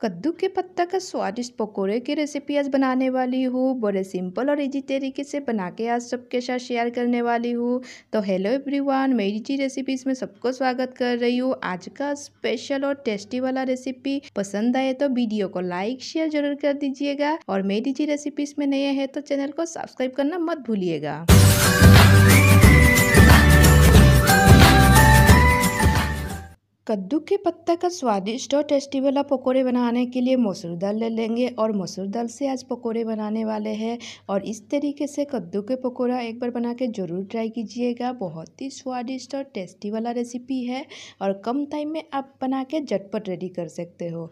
कद्दू के पत्ता का स्वादिष्ट पकोड़े की रेसिपी आज बनाने वाली हूँ। बड़े सिंपल और इजी तरीके से बना के आज सबके साथ शेयर करने वाली हूँ। तो हेलो एवरीवन, मेरी जी रेसिपीज में सबको स्वागत कर रही हूँ। आज का स्पेशल और टेस्टी वाला रेसिपी पसंद आए तो वीडियो को लाइक शेयर जरूर कर दीजिएगा और मेरी जी रेसिपीज में नए हैं तो चैनल को सब्सक्राइब करना मत भूलिएगा। कद्दू के पत्ता का स्वादिष्ट और टेस्टी वाला पकोड़े बनाने के लिए मसूर दाल ले लेंगे और मसूर दाल से आज पकोड़े बनाने वाले हैं। और इस तरीके से कद्दू के पकोड़ा एक बार बना के ज़रूर ट्राई कीजिएगा। बहुत ही स्वादिष्ट और टेस्टी वाला रेसिपी है और कम टाइम में आप बना के झटपट रेडी कर सकते हो।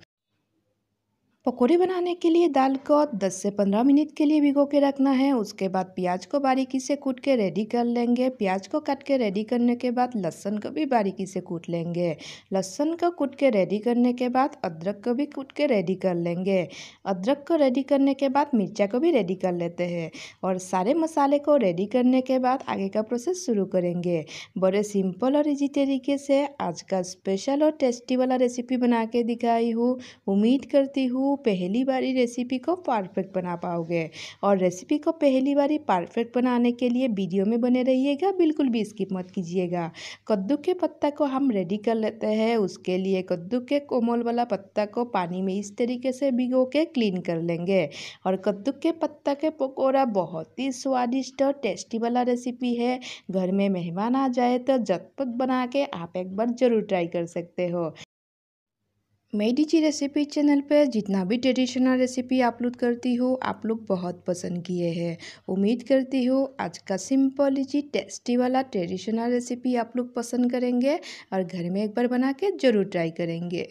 पकोड़े बनाने के लिए दाल को 10 से 15 मिनट के लिए भिगो के रखना है। उसके बाद प्याज को बारीकी से कूट के रेडी कर लेंगे। प्याज को काट के रेडी करने के बाद लहसुन को भी बारीकी से कूट लेंगे। लहसुन को कूट के रेडी करने के बाद अदरक को भी कूट के रेडी कर लेंगे। अदरक को रेडी करने के बाद मिर्चा को भी रेडी कर लेते हैं और सारे मसाले को रेडी करने के बाद आगे का प्रोसेस शुरू करेंगे। बड़े सिंपल और इजी तरीके से आज का स्पेशल और टेस्टी वाला रेसिपी बना के दिखाई हूँ। उम्मीद करती हूँ पहली बारी रेसिपी को परफेक्ट बना पाओगे और रेसिपी को पहली बारी परफेक्ट बनाने के लिए वीडियो में बने रहिएगा, बिल्कुल भी स्किप मत कीजिएगा। कद्दू के पत्ता को हम रेडी कर लेते हैं। उसके लिए कद्दू के कोमल वाला पत्ता को पानी में इस तरीके से भिगो के क्लीन कर लेंगे। और कद्दू के पत्ता के पकौड़ा बहुत ही स्वादिष्ट और टेस्टी वाला रेसिपी है। घर में मेहमान आ जाए तो झटपट बना के आप एक बार ज़रूर ट्राई कर सकते हो। मेरी जी रेसिपी चैनल पे जितना भी ट्रेडिशनल रेसिपी अपलोड करती हूँ आप लोग बहुत पसंद किए हैं। उम्मीद करती हूँ आज का सिंपल जी टेस्टी वाला ट्रेडिशनल रेसिपी आप लोग पसंद करेंगे और घर में एक बार बना के ज़रूर ट्राई करेंगे।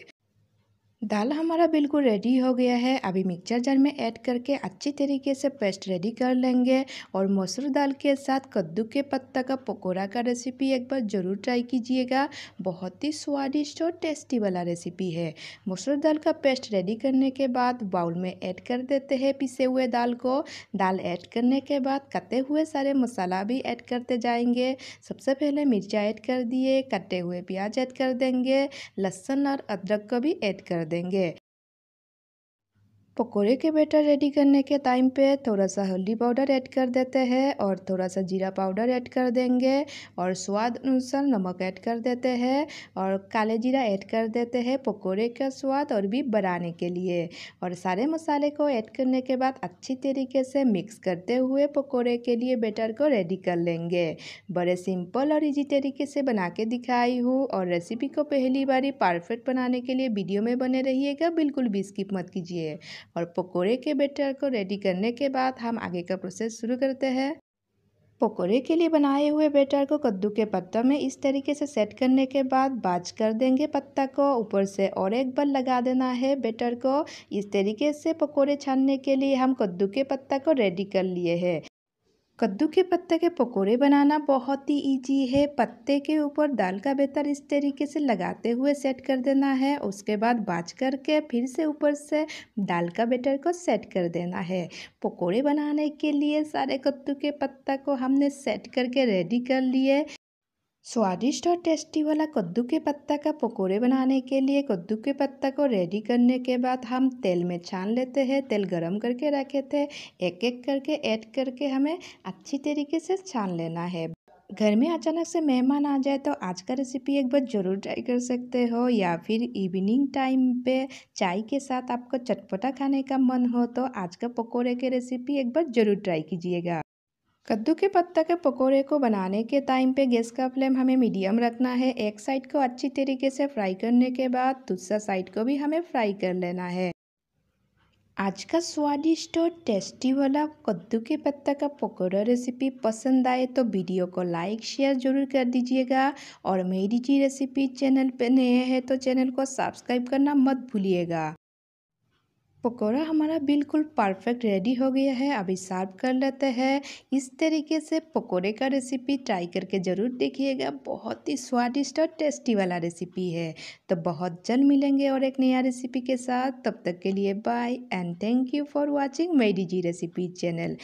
दाल हमारा बिल्कुल रेडी हो गया है। अभी मिक्सर जार में ऐड करके अच्छी तरीके से पेस्ट रेडी कर लेंगे। और मसूर दाल के साथ कद्दू के पत्ता का पकोड़ा का रेसिपी एक बार ज़रूर ट्राई कीजिएगा। बहुत ही स्वादिष्ट और टेस्टी वाला रेसिपी है। मसूर दाल का पेस्ट रेडी करने के बाद बाउल में ऐड कर देते हैं पिसे हुए दाल को। दाल ऐड करने के बाद कटे हुए सारे मसाला भी ऐड करते जाएंगे। सबसे पहले मिर्चा ऐड कर दिए, कटे हुए प्याज ऐड कर देंगे, लहसुन और अदरक को भी ऐड कर देंगे। पकोड़े के बैटर रेडी करने के टाइम पे थोड़ा सा हल्दी पाउडर ऐड कर देते हैं और थोड़ा सा जीरा पाउडर ऐड कर देंगे और स्वाद अनुसार नमक ऐड कर देते हैं और काले जीरा ऐड कर देते हैं पकोड़े का स्वाद और भी बढ़ाने के लिए। और सारे मसाले को ऐड करने के बाद अच्छी तरीके से मिक्स करते हुए पकोड़े के लिए बैटर को रेडी कर लेंगे। बड़े सिंपल और इजी तरीके से बना के दिखाई हूँ और रेसिपी को पहली बारी परफेक्ट बनाने के लिए वीडियो में बने रहिएगा, बिल्कुल भी स्किप मत कीजिए। और पकोड़े के बैटर को रेडी करने के बाद हम आगे का प्रोसेस शुरू करते हैं। पकोड़े के लिए बनाए हुए बैटर को कद्दू के पत्ता में इस तरीके से सेट करने के बाद बाज कर देंगे पत्ता को। ऊपर से और एक बार लगा देना है बैटर को। इस तरीके से पकोड़े छानने के लिए हम कद्दू के पत्ता को रेडी कर लिए हैं। कद्दू के पत्ते के पकोड़े बनाना बहुत ही इजी है। पत्ते के ऊपर दाल का बैटर इस तरीके से लगाते हुए सेट कर देना है। उसके बाद बाज करके फिर से ऊपर से दाल का बैटर को सेट कर देना है। पकोड़े बनाने के लिए सारे कद्दू के पत्ता को हमने सेट करके रेडी कर लिए। स्वादिष्ट और टेस्टी वाला कद्दू के पत्ता का पकोड़े बनाने के लिए कद्दू के पत्ता को रेडी करने के बाद हम तेल में छान लेते हैं। तेल गरम करके रखे थे, एक एक करके ऐड करके हमें अच्छी तरीके से छान लेना है। घर में अचानक से मेहमान आ जाए तो आज का रेसिपी एक बार ज़रूर ट्राई कर सकते हो। या फिर इवनिंग टाइम पे चाय के साथ आपको चटपटा खाने का मन हो तो आज का पकोड़े की रेसिपी एक बार ज़रूर ट्राई कीजिएगा। कद्दू के पत्ता के पकोड़े को बनाने के टाइम पे गैस का फ्लेम हमें मीडियम रखना है। एक साइड को अच्छी तरीके से फ्राई करने के बाद दूसरा साइड को भी हमें फ्राई कर लेना है। आज का स्वादिष्ट और टेस्टी वाला कद्दू के पत्ता का पकोड़ा रेसिपी पसंद आए तो वीडियो को लाइक शेयर जरूर कर दीजिएगा और मेरी जी रेसिपी चैनल पे नए हैं तो चैनल को सब्सक्राइब करना मत भूलिएगा। पकोड़ा हमारा बिल्कुल परफेक्ट रेडी हो गया है। अभी सर्व कर लेते हैं। इस तरीके से पकोड़े का रेसिपी ट्राई करके ज़रूर देखिएगा। बहुत ही स्वादिष्ट और टेस्टी वाला रेसिपी है। तो बहुत जल्द मिलेंगे और एक नया रेसिपी के साथ। तब तक के लिए bye and thank you for watching मेरी जी रेसिपी चैनल।